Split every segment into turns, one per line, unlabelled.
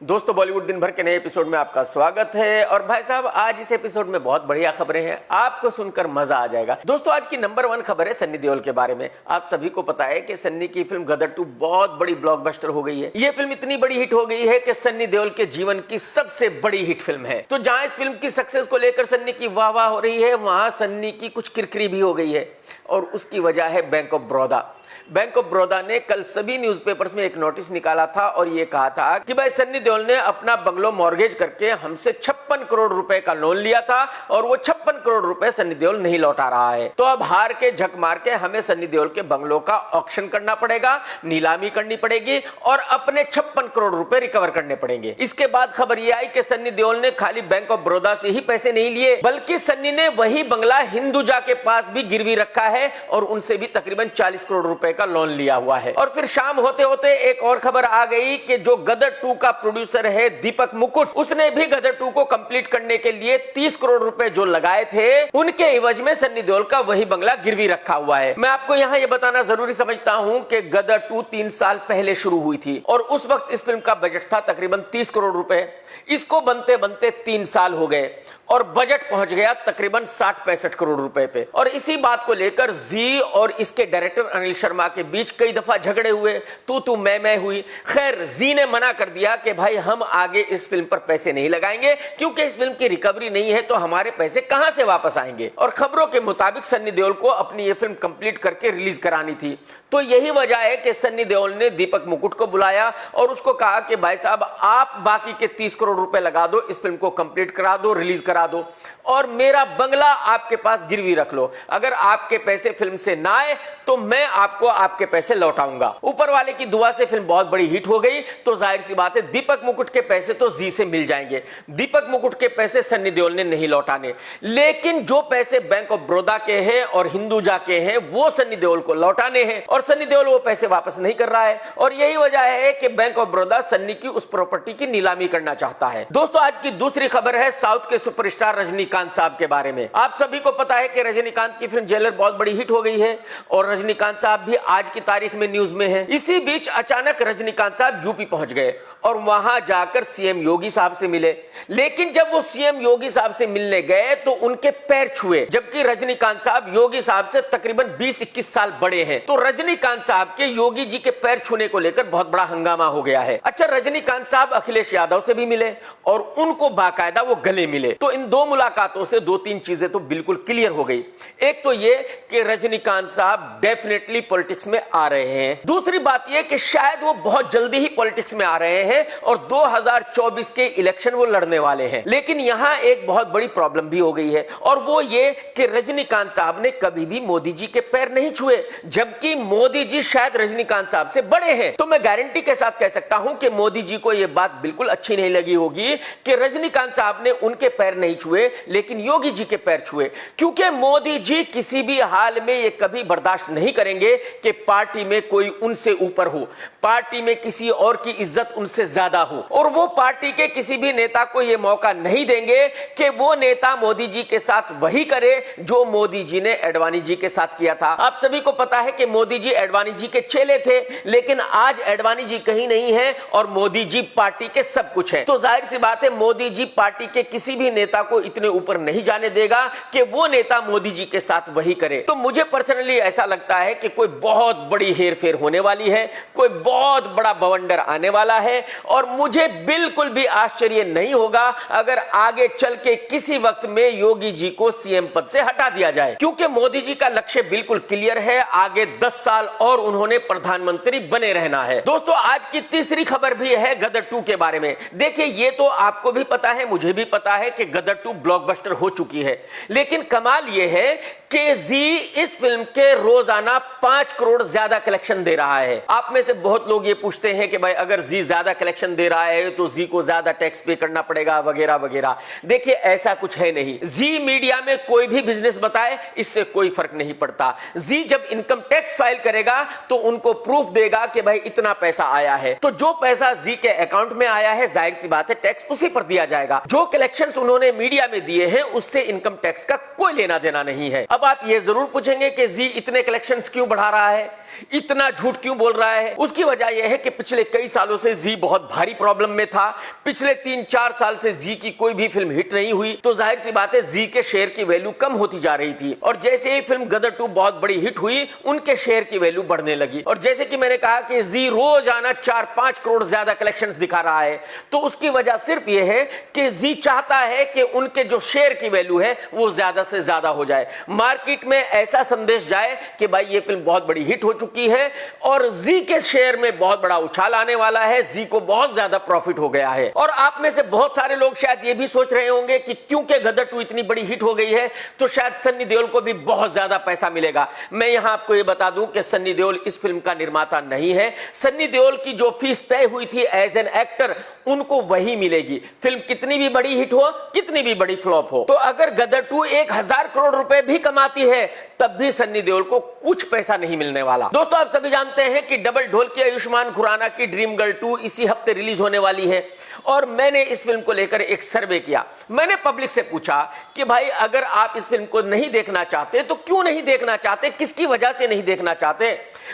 दोस्तों, बॉलीवुड दिन भर के नए एपिसोड में आपका स्वागत है। और भाई साहब, आज इस एपिसोड में बहुत बढ़िया खबरें हैं, आपको सुनकर मजा आ जाएगा। दोस्तों, आज की नंबर 1 खबर है सन्नी देओल के बारे में। आप सभी को पता है कि सन्नी की फिल्म गदर 2 बहुत बड़ी ब्लॉकबस्टर हो गई है। ये फिल्म इतनी बड़ी हिट हो गई है कि सन्नी देओल के जीवन की सबसे बड़ी हिट फिल्म है। तो जहां इस फिल्म की सक्सेस को लेकर सन्नी की वाह वाह हो रही है, वहां सन्नी की कुछ किरकिरी भी हो गई है और उसकी वजह है bank of Baroda. Bank of Baroda ने कल सभी न्यूज़पेपर्स में एक नोटिस निकाला था और यह कहा था कि भाई सन्नी देओल ने अपना बंगलो मॉर्गेज करके हमसे 56 करोड़ रुपए का लोन लिया था और वो 56 करोड़ रुपए सन्नी देओल नहीं लौटा रहा है। तो अब हार के झक मार के हमें सन्नी देओल के बंगलों का ऑक्शन करना पड़ेगा, नीलामी करनी पड़ेगी और अपने 56 करोड़ रुपए रिकवर करने पड़ेंगे। इसके बाद खबर यह आई कि सन्नी देओल ने खाली बैंक ऑफ बड़ौदा से ही पैसे नहीं लिए, बल्कि सन्नी ने वही बंगला हिंदुजा के पास भी गिरवी रखा है और उनसे भी तकरीबन 40 करोड़ रुपए का लोन लिया हुआ है। और फिर शाम होते होते एक और खबर आ गई कि जो गदर 2 का प्रोड्यूसर है दीपक मुकुट, उसने भी गदर 2 को कंप्लीट करने के लिए 30 करोड़ रुपए जो लगाए थे, उनके एवज में सन्नी देओल का वही बंगला गिरवी रखा हुआ है। मैं आपको यहां यह बताना जरूरी समझता हूं कि गदर 2 3 साल पहले शुरू हुई थी और उस वक्त इस फिल्म का बजट था तकरीबन 30 करोड़ रुपए। इसको बनते बनते 3 साल हो गए और बजट पहुंच गया तकरीबन 60-65 करोड़ रुपए पे। और इसी बात को लेकर जी और इसके डायरेक्टर अनिल शर्मा के बीच कई दफा झगड़े हुए, तू मैं हुई। खैर, जी ने मना कर दिया कि भाई हम आगे इस फिल्म पर पैसे नहीं लगाएंगे क्योंकि इस फिल्म की रिकवरी नहीं है तो हमारे पैसे कहां से वापस आएंगे। और खबरों के मुताबिक सन्नी देओल को अपनी ये फिल्म कंप्लीट करके रिलीज करानी थी। तो यही वजह है कि सन्नी देओल ने दीपक मुकुट को बुलाया और उसको कहा कि भाई साहब, आप बाकी के 30 करोड़ रुपए लगा दो, इस फिल्म को कंप्लीट करा दो, रिलीज करा दो और मेरा बंगला आपके पास गिरवी रख लो। अगर आपके पैसे फिल्म से ना आए तो मैं आपको आपके पैसे लौटाऊंगा। ऊपर वाले की दुआ से फिल्म बहुत बड़ी हिट हो गई तो जाहिर सी बात है दीपक मुकुट के पैसे तो जी से मिल जाएंगे। दीपक मुकुट के पैसे सन्नी देओल ने नहीं लौटाने, लेकिन जो पैसे बैंक ऑफ बड़ौदा के हैं और हिंदुजा के हैं वो सन्नी देओल को लौटाने हैं और सन्नी देओल वो पैसे वापस नहीं कर रहा है। और यही वजह है कि बैंक ऑफ बड़ौदा सन्नी की उस प्रॉपर्टी की नीलामी करना चाहता है। दोस्तों, आज की दूसरी खबर है साउथ के सुपरस्टार रजनीकांत साहब के बारे में। आप सभी को पता है कि रजनीकांत की फिल्म जेलर बहुत बड़ी हिट हो गई है और रजनीकांत साहब भी आज की तारीख में न्यूज में है। इसी बीच अचानक रजनीकांत साहब यूपी पहुंच गए और वहां जाकर सीएम योगी साहब से मिले। लेकिन जब वो सीएम योगी साहब से मिलने गए तो उनके पैर छुए, जबकि रजनीकांत साहब योगी साहब से तकरीबन 20-21 साल बड़े हैं। तो रजनीकांत साहब के योगी जी के पैर छूने को लेकर बहुत बड़ा हंगामा हो गया है। अच्छा, रजनीकांत साहब अखिलेश यादव से भी मिले और उनको बाकायदा वो गले मिले। तो इन दो मुलाकातों से 2-3 चीजें तो बिल्कुल क्लियर हो गई। एक तो ये कि रजनीकांत साहब डेफिनेटली पॉलिटिक्स में आ रहे हैं। दूसरी बात ये कि शायद वो बहुत जल्दी ही पॉलिटिक्स में आ रहे हैं और 2024 के इलेक्शन वो लड़ने वाले हैं। लेकिन यहां एक बहुत बड़ी प्रॉब्लम भी हो गई है और वो ये कि रजनीकांत साहब ने कभी भी मोदी जी के पैर नहीं छुए, जबकि मोदी जी शायद रजनीकांत साहब से बड़े हैं। तो मैं गारंटी के साथ कह सकता हूं कि मोदी जी को यह बात बिल्कुल अच्छी नहीं लगी होगी कि रजनीकांत साहब ने उनके पैर नहीं छुए लेकिन योगी जी के पैर छुए, क्योंकि मोदी जी किसी भी हाल में यह कभी बर्दाश्त नहीं करेंगे कि पार्टी में कोई उनसे ऊपर हो, पार्टी में किसी और की इज्जत उनसे ज्यादा हो। और वो पार्टी के किसी भी नेता को यह मौका नहीं देंगे कि वो नेता मोदी जी के साथ वही करे जो मोदी जी ने एडवाणी जी के साथ किया था। आप सभी को पता है कि मोदी जी एडवाणी जी के चेले थे, लेकिन आज एडवाणी जी कहीं नहीं है और मोदी जी पार्टी के सब कुछ है। तो जाहिर सी बात है मोदी जी पार्टी के किसी भी नेता को इतने ऊपर नहीं जाने देगा कि वो नेता मोदी जी के साथ वही करे। तो मुझे पर्सनली ऐसा लगता है कि कोई बहुत बड़ी हेरफेर होने वाली है, कोई बहुत बड़ा बवंडर आने वाला है और मुझे बिल्कुल भी आश्चर्य नहीं होगा अगर आगे चल के किसी वक्त में योगी जी को सीएम पद से हटा दिया जाए, क्योंकि मोदी जी का लक्ष्य बिल्कुल क्लियर है, आगे 10 साल और उन्होंने प्रधानमंत्री बने रहना है। दोस्तों, आज की तीसरी खबर भी है गदर 2 के बारे में। देखिए, ये तो आपको भी पता है, मुझे भी पता है कि गदर 2 ब्लॉकबस्टर हो चुकी है, लेकिन कमाल ये है कि जी इस फिल्म के रोजाना 5 करोड़ ज्यादा कलेक्शन दे रहा है। आप में से बहुत लोग ये पूछते हैं कि भाई अगर जी ज्यादा कलेक्शन दे रहा है तो जी को ज्यादा टैक्स पे करना पड़ेगा वगैरह वगैरह। देखिए, ऐसा कुछ है नहीं। जी मीडिया में कोई भी बिजनेस बताए इससे कोई फर्क नहीं पड़ता। जी जब इनकम टैक्स फाइल करेगा तो उनको प्रूफ देगा कि भाई इतना पैसा आया है, तो जो पैसा जी के अकाउंट में आया है जाहिर सी बात है टैक्स उसी पर दिया जाएगा। जो कलेक्शंस उन्होंने मीडिया में दिए हैं उससे इनकम टैक्स का कोई लेना देना नहीं है। अब आप ये जरूर पूछेंगे कि जी इतने कलेक्शंस क्यों बढ़ा रहा है। इतना झूठ क्यों बोल रहा है? उसकी वजह यह है कि पिछले कई सालों से जी बहुत भारी प्रॉब्लम में था। पिछले 3-4 साल से जी की कोई भी फिल्म हिट नहीं हुई, तो जाहिर सी बात है जी के शेयर की वैल्यू कम होती जा रही थी। और जैसे ही फिल्म गदर 2 बहुत बड़ी हिट हुई, उनके शेयर की वैल्यू बढ़ने लगी। और जैसे कि मैंने कहा कि जी रोजाना 4-5 करोड़ ज्यादा कलेक्शंस दिखा रहा है, तो उसकी वजह सिर्फ यह है कि जी चाहता है कि उनके जो शेयर की वैल्यू है वो ज्यादा से ज्यादा हो जाए, मार्केट में ऐसा संदेश जाए कि भाई ये फिल्म बहुत बड़ी हिट हो चुकी है और जी के शेयर में बहुत बड़ा उछाल आने वाला है, जी को बहुत ज्यादा प्रॉफिट हो गया है। और आप में से बहुत सारे लोग शायद ये भी सोच रहे होंगे कि क्योंकि गदर 2 इतनी बड़ी हिट हो गई है तो शायद सन्नी देओल को भी बहुत ज्यादा पैसा मिलेगा। मैं यहां आपको ये बता दूं कि सन्नी देओल इस फिल्म का निर्माता नहीं है। सन्नी देओल की जो फीस तय हुई थी एज एन एक्टर, उनको वही मिलेगी, फिल्म कितनी भी बड़ी हिट हो, कितनी भी बड़ी फ्लॉप हो। तो अगर गदर 2 1000 करोड़ रुपए भी कमाती है, तब भी सन्नी देओल को कुछ पैसा नहीं मिलने वाला। दोस्तों, आप सभी जानते हैं कि डबल ढोल की आयुष्मान खुराना की ड्रीम गर्ल 2 इसी हफ्ते रिलीज होने वाली है। और मैंने इस फिल्म को लेकर एक सर्वे किया। मैंने पब्लिक से पूछा कि भाई अगर आप इस फिल्म को नहीं देखना चाहते तो क्यों नहीं देखना चाहते, किसकी वजह से नहीं देखना चाहते?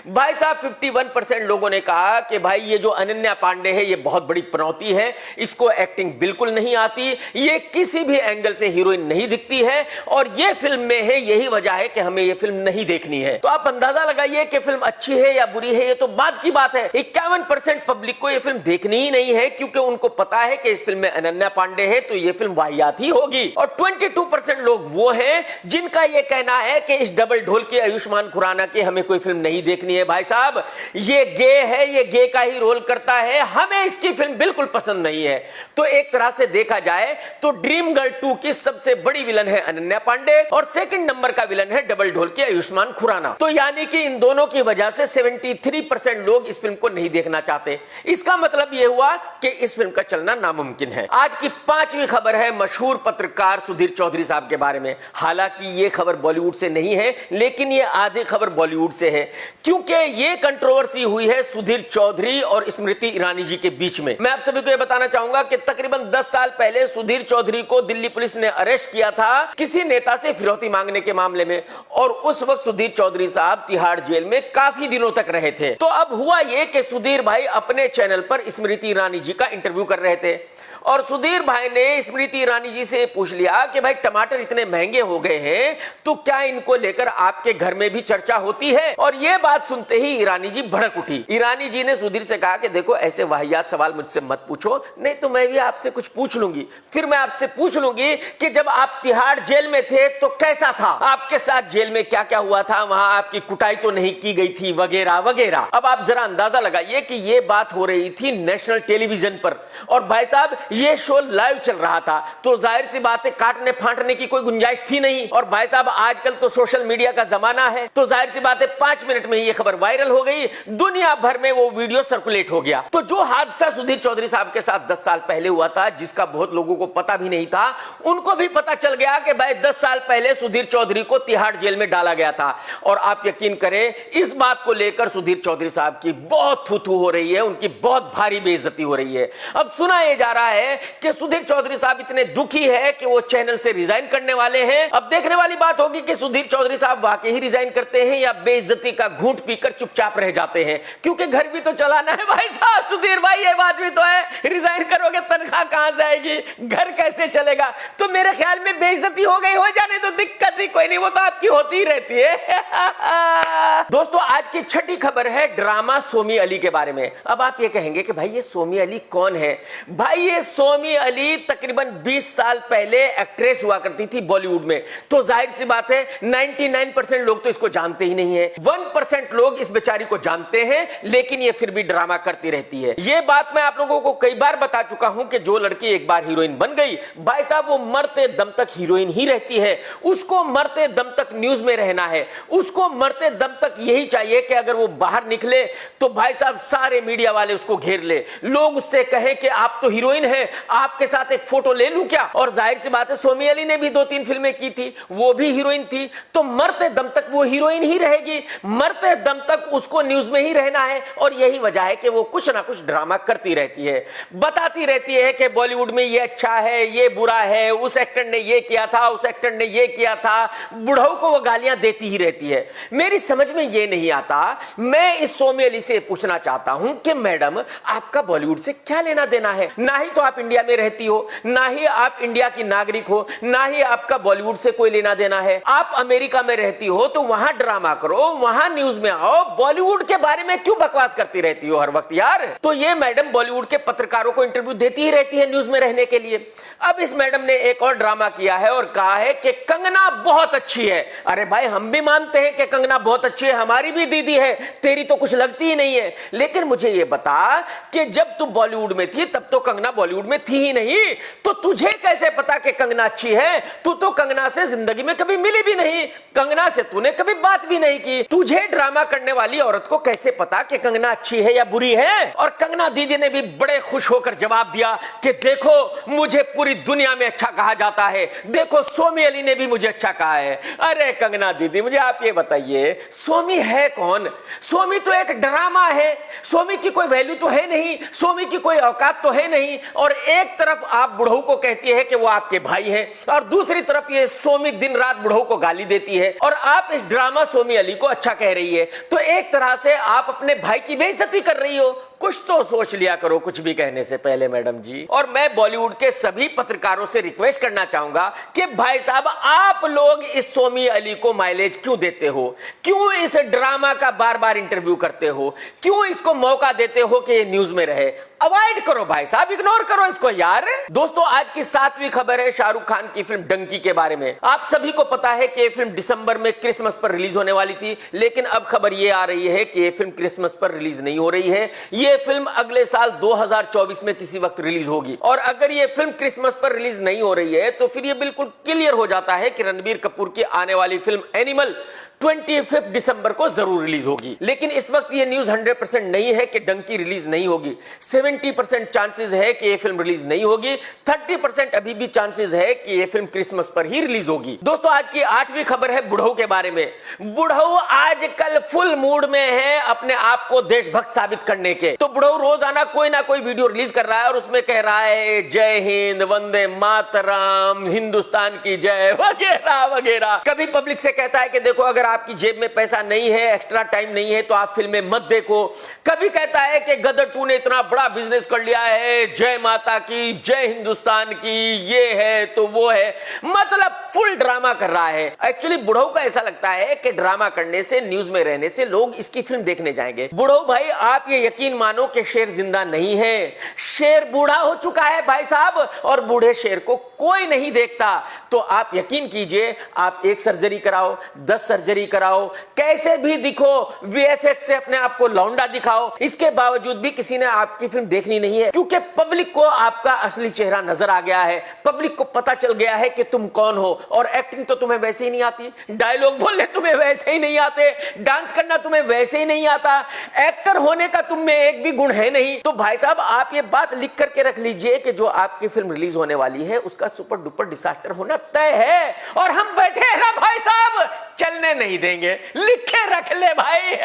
भाई साहब 51% लोगों ने कहा कि भाई ये जो अनन्या पांडे है ये बहुत बड़ी पनौती है, इसको एक्टिंग बिल्कुल नहीं आती, ये किसी भी एंगल से हीरोइन नहीं दिखती है और ये फिल्म में है, यही वजह है कि हमें ये फिल्म नहीं देखनी है। तो आप अंदाजा लगाइए कि फिल्म अच्छी है या बुरी है, ये तो बाद की बात है। 51% पब्लिक को ये फिल्म देखनी ही नहीं है क्योंकि उनको पता है कि इस फिल्म में अनन्या पांडे है तो ये फिल्म वाहियात ही होगी। और 22% लोग वो हैं जिनका ये कहना है कि इस डबल ढोल की आयुष्मान खुराना की हमें कोई फिल्म नहीं देखनी है। भाई साहब ये गे है, ये गे का ही रोल करता है, हमें इसकी फिल्म बिल्कुल पसंद नहीं है। तो एक तरह से देखा जाए तो ड्रीम गर्ल 2 की सबसे बड़ी विलन है अनन्या पांडे और सेकंड नंबर का विलन है डबल ढोल की आयुष्मान खुराना। तो यानी कि इन दोनों की वजह से 73% लोग इस फिल्म को नहीं देखना चाहते। इसका मतलब यह हुआ कि इस फिल्म का चलना नामुमकिन है। आज की 5वीं खबर है मशहूर पत्रकार सुधीर चौधरी साहब के बारे में। हालांकि ये खबर बॉलीवुड से नहीं है, लेकिन ये आधी खबर बॉलीवुड से है क्योंकि ये कंट्रोवर्सी हुई है सुधीर चौधरी और स्मृति ईरानी जी के बीच में। मैं आप सभी को यह बताना चाहूंगा कि तकरीबन 10 साल पहले सुधीर चौधरी को दिल्ली पुलिस ने अरेस्ट किया था किसी नेता से फिरौती मांगने के मामले में और उस वक्त सुधीर चौधरी साहब तिहाड़ जेल में काफी दिनों तक रहे थे। तो अब हुआ यह कि सुधीर भाई अपने चैनल पर स्मृति ईरानी जी का इंटरव्यू कर रहे थे और सुधीर भाई ने स्मृति ईरानी जी से पूछ लिया कि भाई टमाटर इतने महंगे हो गए हैं तो क्या इनको लेकर आपके घर में भी चर्चा होती है? और यह बात सुनते ही ईरानी जी भड़क उठी। ईरानी जी ने सुधीर से कहा कि देखो ऐसे वाहियात सवाल मुझसे मत पूछो, नहीं तो मैं भी आपसे कुछ पूछ लूंगी। फिर मैं आपसे पूछ लूंगी कि जब आप तिहाड़ जेल में थे तो कैसा था, आपके साथ जेल में क्या क्या हुआ था, वहां आपकी कुटाई तो नहीं की गई थी, वगैरह वगैरह। अब आप जरा अंदाजा लगाइए कि यह बात हो रही थी नेशनल टेलीविजन पर और भाई साहब ये शो लाइव चल रहा था, तो जाहिर सी बात है काटने फाटने की कोई गुंजाइश थी नहीं। और भाई साहब आजकल तो सोशल मीडिया का जमाना है, तो जाहिर सी बात है 5 मिनट में ये खबर वायरल हो गई, दुनिया भर में वो वीडियो सर्कुलेट हो गया। तो जो हादसा सुधीर चौधरी साहब के साथ 10 साल पहले हुआ था, जिसका बहुत लोगों को पता भी नहीं था, उनको भी पता चल गया कि भाई 10 साल पहले सुधीर चौधरी को तिहाड़ जेल में डाला गया था। और आप यकीन करें इस बात को लेकर सुधीर चौधरी साहब की बहुत थू-थू हो रही है, उनकी बहुत भारी बेइज्जती हो रही है। अब सुना यह जा रहा है कि सुधीर चौधरी साहब इतने दुखी है कि वो चैनल से रिजाइन करने वाले हैं। अब देखने वाली बात होगी कि सुधीर चौधरी साहब वाकई ही रिजाइन करते हैं या बेइज्जती का घूंट पीकर चुपचाप रह जाते हैं, क्योंकि घर भी तो चलाना है भाई साहब। सुधीर भाई ये बात भी तो है, रिजाइन करोगे तनख्वाह कहां से आएगी, घर कैसे चलेगा? तो मेरे ख्याल में बेइज्जती हो गई, हो जाने तो दिक्कत ही कोई नहीं, वो तो आपकी होती ही रहती है। दोस्तों आज की 6ठी खबर है ड्रामा सोमी अली के बारे में। अब आप ये कहेंगे कि भाई ये सोमी अली कौन है? भाई ये सोमी अली तकरीबन 20 साल पहले एक्ट्रेस हुआ करती थी बॉलीवुड में, तो जाहिर सी बात है 99% लोग तो इसको जानते ही नहीं है। 1% लोग इस बेचारी को जानते हैं, लेकिन ये फिर भी ड्रामा करती रहती है। ये बात मैं आप लोगों को कई बार बता चुका हूं कि जो लड़की एक बार हीरोइन बन गई, भाई साहब वो मरते दम तक हीरोइन ही रहती है। उसको मरते दम तक न्यूज में रहना है, उसको मरते दम तक यही चाहिए कि अगर वो बाहर निकले तो भाई साहब सारे मीडिया वाले उसको घेर ले, लोग उससे कहें कि आप तो हीरोइन हैं, आपके साथ एक फोटो ले लूं क्या? और जाहिर सी बात है सोमी अली ने भी 2-3 फिल्में की थी, वो भी हीरोइन थी, तो मरते दम तक वो हीरोइन ही रहेगी, मरते दम तक उसको न्यूज में ही रहना है। और यही वजह है कि वो कुछ ना कुछ ड्रामा करती रहती है, बताती रहती है कि बॉलीवुड में ये अच्छा है, ये बुरा है, उस एक्टर ने ये किया था, उस एक्टर ने ये किया था, बुढ़ऊ को वो गालियां देती ही रहती है। मेरी समझ में ये नहीं आता। मैं इस सोमी अली से पूछना चाहता हूं कि मैडम आपका बॉलीवुड से क्या लेना देना है? ना ही तो आप इंडिया में रहती हो, ना ही आप इंडिया की नागरिक हो, ना ही आपका बॉलीवुड से कोई लेना देना है। आप अमेरिका में रहती हो तो वहां ड्रामा करो, वहां न्यूज में आओ, बॉलीवुड के बारे में क्यों बकवास करती रहती हो हर वक्त यार? तो ये मैडम बॉलीवुड के पत्रकारों को इंटरव्यू देती ही रहती है न्यूज में रहने के लिए। अब इस मैडम ने एक और ड्रामा किया है और कहा है कि कंगना बहुत अच्छी है। अरे भाई हम भी मानते हैं कि कंगना बहुत अच्छी है, हमारी भी दीदी है, तेरी तो कुछ लगती ही नहीं है। लेकिन मुझे यह बता कि जब तू बॉलीवुड में थी तब तो कंगना बॉलीवुड में थी ही नहीं, तो तुझे कैसे पता कि कंगना अच्छी है? तू तो कंगना से जिंदगी में कभी मिली भी नहीं, कंगना से तूने कभी बात भी नहीं की। तुझे ड्रामा करने वाली औरत को कैसे पता कि कंगना अच्छी है या बुरी है? और कंगना दीदी ने भी बड़े खुश होकर जवाब दिया कि देखो मुझे पूरी दुनिया में अच्छा कहा जाता है, देखो सोमी अली ने भी मुझे अच्छा कहा है। अरे कंगना दीदी मुझे आप ये बताइए सोमी है कौन? सोमी तो एक ड्रामा है, सोमी की कोई वैल्यू तो है नहीं, सोमी की कोई औकात तो है नहीं। और एक तरफ आप बुढ़ऊ को कहती है कि वो आपके भाई हैं, और दूसरी तरफ ये सोमी दिन रात बुढ़ऊ को गाली देती है, और आप इस ड्रामा सोमी अली को अच्छा कह रही है। तो एक तरह से आप अपने भाई की बेइज्जती कर रही हो। कुछ तो सोच लिया करो कुछ भी कहने से पहले मैडम जी। और मैं बॉलीवुड के सभी पत्रकारों से रिक्वेस्ट करना चाहूंगा कि भाई साहब आप लोग इस सोमी अली को माइलेज क्यों देते हो? क्यों इस ड्रामा का बार बार इंटरव्यू करते हो? क्यों इसको मौका देते हो कि ये न्यूज में रहे? अवॉइड करो भाई साहब, इग्नोर करो इसको यार। दोस्तों आज की 7वीं खबर है शाहरुख खान की फिल्म डंकी के बारे में। आप सभी को पता है कि ये फिल्म दिसंबर में क्रिसमस पर रिलीज होने वाली थी, लेकिन अब खबर ये आ रही है कि ये फिल्म क्रिसमस पर रिलीज नहीं हो रही है। ये फिल्म अगले साल 2024 में किसी वक्त रिलीज होगी। और अगर ये फिल्म क्रिसमस पर रिलीज नहीं हो रही है तो फिर ये बिल्कुल क्लियर हो जाता है कि रणबीर कपूर की आने वाली फिल्म एनिमल 25 दिसंबर को जरूर रिलीज होगी। लेकिन इस वक्त ये न्यूज 100% नहीं है कि डंकी रिलीज नहीं होगी। 70% चांसेस है कि ये फिल्म रिलीज नहीं होगी, 30% अभी भी चांसेस है कि ये फिल्म क्रिसमस पर ही रिलीज होगी। दोस्तों आज की 8वीं खबर है बुढ़ऊ के बारे में। बुढ़ऊ आजकल फुल मूड में है अपने आप को देशभक्त साबित करने के। तो बुढ़ऊ रोजाना कोई ना कोई वीडियो रिलीज कर रहा है और उसमें कह रहा है जय हिंद, वंदे मातरम, हिंदुस्तान की जय, वगैरह वगैरह। कभी पब्लिक से कहता है कि देखो अगर आपकी जेब में पैसा नहीं है, एक्स्ट्रा टाइम नहीं है तो आप फिल्में मत देखो। कभी कहता है कि गदर 2 ने इतना बड़ा बिजनेस कर लिया है, जय माता की, जय हिंदुस्तान की, ये है तो वो है, मतलब फुल ड्रामा कर रहा है। एक्चुअली बुढ़ऊ का ऐसा लगता है कि ड्रामा करने से, न्यूज में रहने से लोग इसकी फिल्म देखने जाएंगे। बुढ़ऊ भाई आप ये यकीन मानो कि शेर जिंदा नहीं है, शेर बूढ़ा हो चुका है भाई साहब, और बूढ़े शेर को कोई नहीं देखता। तो आप यकीन कीजिए आप 1 सर्जरी कराओ, 10 सर्जरी कराओ, कैसे भी दिखो, वीएफएक्स से अपने आप को लौंडा दिखाओ, इसके बावजूद भी किसी ने आपकी फिल्म देखनी नहीं है, क्योंकि पब्लिक को आपका असली चेहरा नजर आ गया है। पब्लिक को पता चल गया है कि तुम कौन हो। और एक्टिंग तो तुम्हें वैसे ही नहीं आती, डायलॉग बोलने तुम्हें वैसे ही नहीं आते, डांस करना तुम्हें वैसे ही नहीं आता, एक्टर होने का तुम में एक भी गुण है नहीं। तो भाई साहब आप ये बात लिख करके रख लीजिए कि जो आपकी फिल्म रिलीज होने वाली है उसका सुपर डुपर डिजास्टर होना तय है, और हम बैठे हैं ना भाई साहब, चलने नहीं देंगे, लिखे रख ले भाई।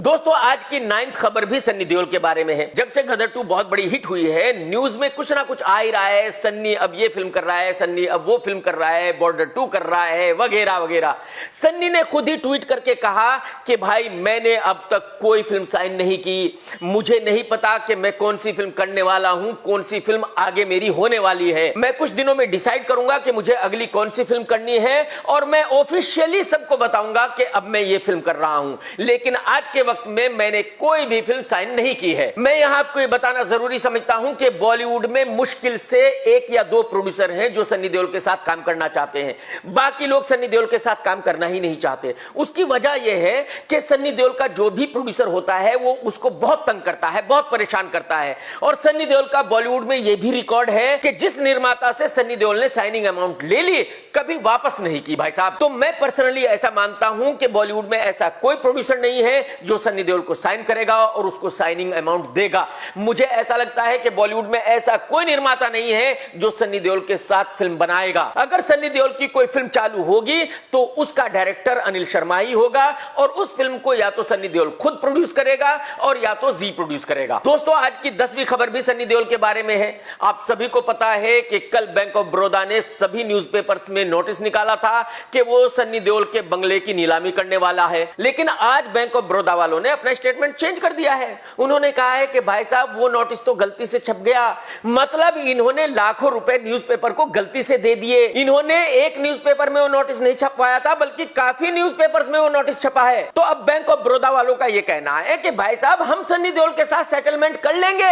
दोस्तों आज की 9th खबर भी सन्नी देओल के बारे में है। जब से गदर 2 बहुत बड़ी हिट हुई है, न्यूज में कुछ ना कुछ आ ही रहा है, सन्नी अब ये फिल्म कर रहा है, सन्नी अब वो फिल्म कर रहा है, बॉर्डर 2 कर रहा है, वगैरह वगैरह। सन्नी ने खुद ही ट्वीट करके कहा कि भाई मैंने अब तक कोई फिल्म साइन नहीं की, मुझे नहीं पता कि मैं कौन सी फिल्म करने वाला हूं, कौन सी फिल्म आगे मेरी होने वाली है। मैं कुछ दिनों में डिसाइड करूंगा कि मुझे अगली कौन सी फिल्म करनी है, और मैं ऑफिशियली सबको बताऊंगा कि अब मैं ये फिल्म कर रहा हूं। लेकिन आज के वक्त में मैंने कोई भी फिल्म साइन नहीं की है। मैं यहां आपको ये बताना जरूरी समझता हूं कि बॉलीवुड में मुश्किल से 1 या 2 प्रोड्यूसर हैं जो सन्नी देओल के साथ काम करना चाहते हैं, बाकी लोग सन्नी देओल के साथ काम करना ही नहीं चाहते। उसकी वजह यह है कि सन्नी देओल का जो भी प्रोड्यूसर होता है वो उसको बहुत तंग करता है, बहुत परेशान करता है। और सन्नी देओल का बॉलीवुड में यह भी रिकॉर्ड है कि जिस निर्माता से सन्नी देओल ने साइनिंग अमाउंट ले ली कभी वापस नहीं की भाई साहब। तो मैं मैं पर्सनली ऐसा मानता हूं कि बॉलीवुड में ऐसा कोई प्रोड्यूसर नहीं है जो सन्नी देओल को साइन करेगा और उसको साइनिंग अमाउंट देगा। मुझे ऐसा लगता है कि बॉलीवुड में ऐसा कोई निर्माता नहीं है जो सन्नी देओल के साथ फिल्म बनाएगा। अगर सन्नी देओल की कोई फिल्म चालू होगी तो उसका डायरेक्टर अनिल शर्मा ही होगा और उस फिल्म को या तो सन्नी देओल खुद प्रोड्यूस करेगा और या तो जी प्रोड्यूस करेगा। दोस्तों, आज की 10वीं खबर भी सन्नी देओल के बारे में है। आप सभी को पता है कि कल बैंक ऑफ बड़ौदा ने सभी न्यूज़पेपर्स में नोटिस निकाला था कि वो सन्नी देओल के बंगले की नीलामी करने वाला है, लेकिन आज बैंक ऑफ बड़ौदा वालों ने अपना स्टेटमेंट चेंज कर दिया है। उन्होंने कहा है कि भाई साहब वो नोटिस तो गलती से छप गया। मतलब इन्होंने लाखों रुपए न्यूज़पेपर को गलती से दे दिए। इन्होंने एक न्यूज़पेपर में वो नोटिस नहीं छपवाया था बल्कि काफी न्यूज़पेपर्स में वो नोटिस छपा है। तो अब बैंक ऑफ बड़ौदा वालों का ये कहना है कि भाई साहब हम सन्नी देओल के साथ सेटलमेंट कर लेंगे,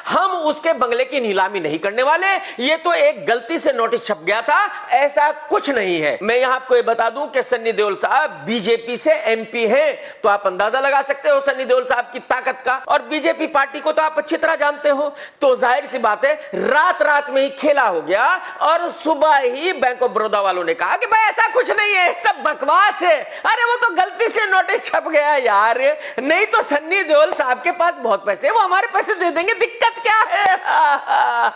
हम उसके बंगले की नीलामी नहीं करने वाले, ये तो एक गलती से नोटिस छप गया था, ऐसा कुछ नहीं है। मैं यहां आपको ये बता दूं कि सन्नी देओल साहब बीजेपी से एमपी हैं, तो आप अंदाजा लगा सकते हो सन्नी देओल साहब की ताकत का। और बीजेपी पार्टी को तो आप अच्छी तरह जानते हो, तो जाहिर सी बात है रात रात में ही खेला हो गया और सुबह ही बैंक ऑफ बड़ौदा वालों ने कहा कि भाई ऐसा कुछ नहीं है, सब बकवास है, अरे वो तो गलती से नोटिस छप गया यार, नहीं तो सन्नी देओल साहब के पास बहुत पैसे, वो हमारे पैसे दे देंगे, दिक्कत क्या है।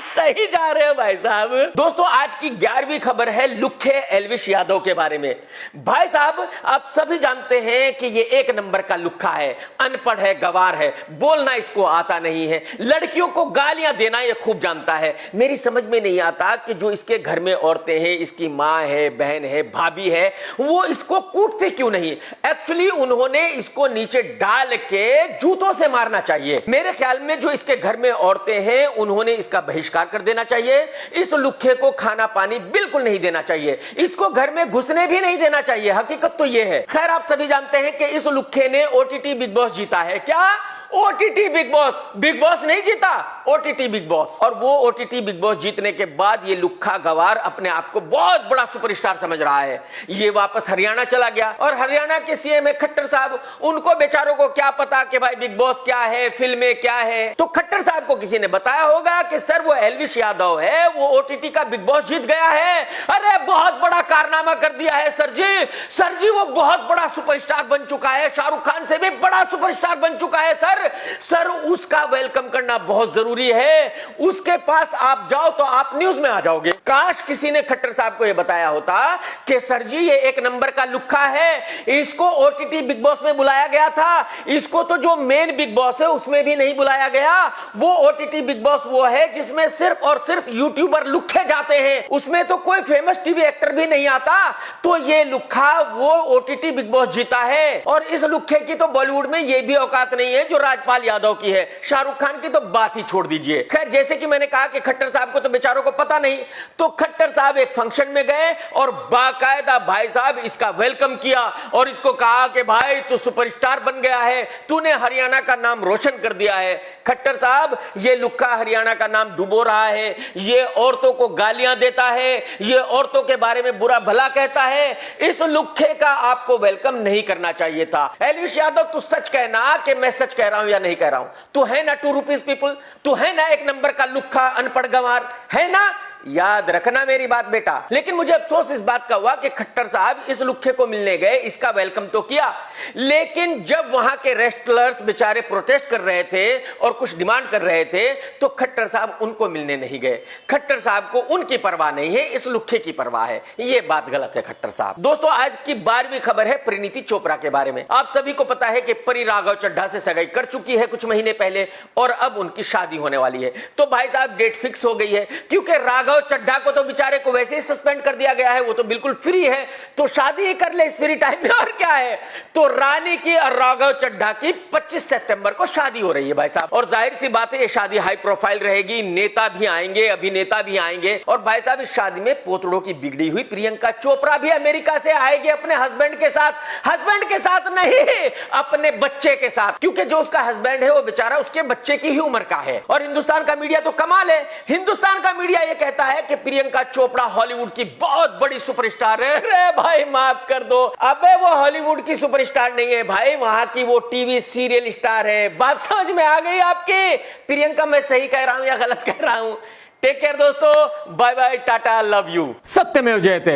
सही जा रहे हो भाई साहब। दोस्तों, आज की 11वीं खबर है लुक्खे एल्विश यादव के बारे में। भाई साहब, आप सभी जानते हैं कि ये एक नंबर का लुक्खा है, अनपढ़ है, गवार है, बोलना इसको आता नहीं है, लड़कियों को गालियां देना ये खूब जानता है। मेरी समझ में नहीं आता कि जो इसके घर में औरतें हैं, इसकी माँ है, बहन है, भाभी है, वो इसको कूटते क्यों नहीं। एक्चुअली उन्होंने इसको नीचे डाल के जूतों से मारना चाहिए। मेरे ख्याल में जो इसके घर में औरतें हैं उन्होंने इसका बहिष्कार कर देना चाहिए। इस लुक्खे को खाना पानी बिल्कुल नहीं देना चाहिए, इसको घर में घुसने भी नहीं देना चाहिए। हकीकत तो यह है। खैर, आप सभी जानते हैं कि इस लुक्खे ने ओटीटी बिग बॉस जीता है। क्या ओटीटी बिग बॉस नहीं जीता, ओटीटी बिग बॉस। और वो ओटीटी बिग बॉस जीतने के बाद ये लुक्खा गवार अपने आप को बहुत बड़ा सुपरस्टार समझ रहा है। ये वापस हरियाणा चला गया और हरियाणा के सीएम है खट्टर साहब। उनको बेचारों को क्या पता कि भाई बिग बॉस क्या है, फिल्में क्या है। तो खट्टर साहब को किसी ने बताया होगा कि सर वो एल्विश यादव है, वो ओटीटी का बिग बॉस जीत गया है। अरे बहुत बड़ा कारनामा कर दिया है सर जी वो बहुत बड़ा सुपरस्टार बन चुका है, शाहरुख खान से भी बड़ा सुपरस्टार बन चुका है सर उसका वेलकम करना बहुत जरूरी है। उसके पास आप जाओ तो आप न्यूज में आ जाओगे। काश किसी ने खट्टर साहब को यह बताया होता कि सर जी ये एक नंबर का लुक्खा है, इसको ओटीटी बिग बॉस में बुलाया गया था, इसको तो जो मेन बिग बॉस है उसमें भी नहीं बुलाया गया। वो ओटीटी बिग बॉस वो है जिसमें सिर्फ और सिर्फ यूट्यूबर लुक्खे जाते हैं, उसमें तो कोई फेमस टीवी एक्टर भी नहीं आता। तो ये लुक्खा वो ओटीटी बिग बॉस जीता है। और इस लुक्खे की तो बॉलीवुड में ये भी औकात नहीं है जो राजपाल यादव की है। शाहरुख खान की तो बात ही छोड़ दीजिए। खैर, जैसे कि मैंने कहा कि खट्टर साहब को तो बेचारों को पता नहीं, तो खट्टर साहब एक फंक्शन में गए और बाकायदा भाई साहब इसका वेलकम किया और इसको कहा कि भाई तू सुपरस्टार बन गया है, तूने हरियाणा का नाम रोशन कर दिया है। खट्टर साहब, ये लुक्का हरियाणा का नाम डुबो रहा है, ये औरतों को गालियां देता है, ये औरतों के बारे में बुरा भला कहता है। इस लुक्खे का आपको वेलकम नहीं करना चाहिए था। एल्विश यादव, तू सच कहना कि मैं सच कह रहा हूं या नहीं कह रहा हूं। तू है ना 2 रुपीज पीपल, तू है ना एक नंबर का लुक्खा अनपढ़ गंवार, है ना। याद रखना मेरी बात बेटा। लेकिन मुझे अफसोस इस बात का हुआ कि खट्टर साहब इस लुक्खे को मिलने गए, इसका वेलकम तो किया, लेकिन जब वहां के रेस्टलर्स बेचारे प्रोटेस्ट कर रहे थे और कुछ डिमांड कर रहे थे तो खट्टर साहब उनको मिलने नहीं गए। खट्टर साहब को उनकी परवाह नहीं है, इस लुक्खे की परवाह है। ये बात गलत है खट्टर साहब। दोस्तों, आज की 12वीं खबर है परिणीति चोपड़ा के बारे में। आप सभी को पता है कि परी राघव चड्ढा से सगाई कर चुकी है कुछ महीने पहले और अब उनकी शादी होने वाली है। तो भाई साहब डेट फिक्स हो गई है, क्योंकि राघव चड्ढा को तो बेचारे को वैसे ही सस्पेंड कर दिया गया है, वो तो बिल्कुल फ्री है, तो शादी ही कर ले इस फ्री टाइम में, और क्या है। तो रानी की और राघव चड्ढा की 25 सितंबर को शादी हो रही है भाई साहब। और जाहिर सी बात है ये शादी हाई प्रोफाइल रहेगी, नेता भी आएंगे, अभिनेता भी आएंगे। और भाई साहब इस शादी में पोतड़ों की बिगड़ी हुई प्रियंका चोपड़ा भी अमेरिका से आएगी अपने हस्बैंड के साथ नहीं, अपने बच्चे के साथ, क्योंकि जो उसका हस्बैंड है वो बेचारा उसके बच्चे की ही उम्र का है। और हिंदुस्तान का मीडिया तो कमाल है, हिंदुस्तान का मीडिया ये कहता है कि प्रियंका चोपड़ा हॉलीवुड की बहुत बड़ी सुपरस्टार है। अरे भाई माफ कर दो, अबे वो हॉलीवुड की सुपरस्टार नहीं है भाई, वहां की वो टीवी सीरियल स्टार है। बात समझ में आ गई आपकी। प्रियंका, मैं सही कह रहा हूं या गलत कह रहा हूं? टेक केयर दोस्तों, bye bye, tata, love you. सत्यमेव जयते।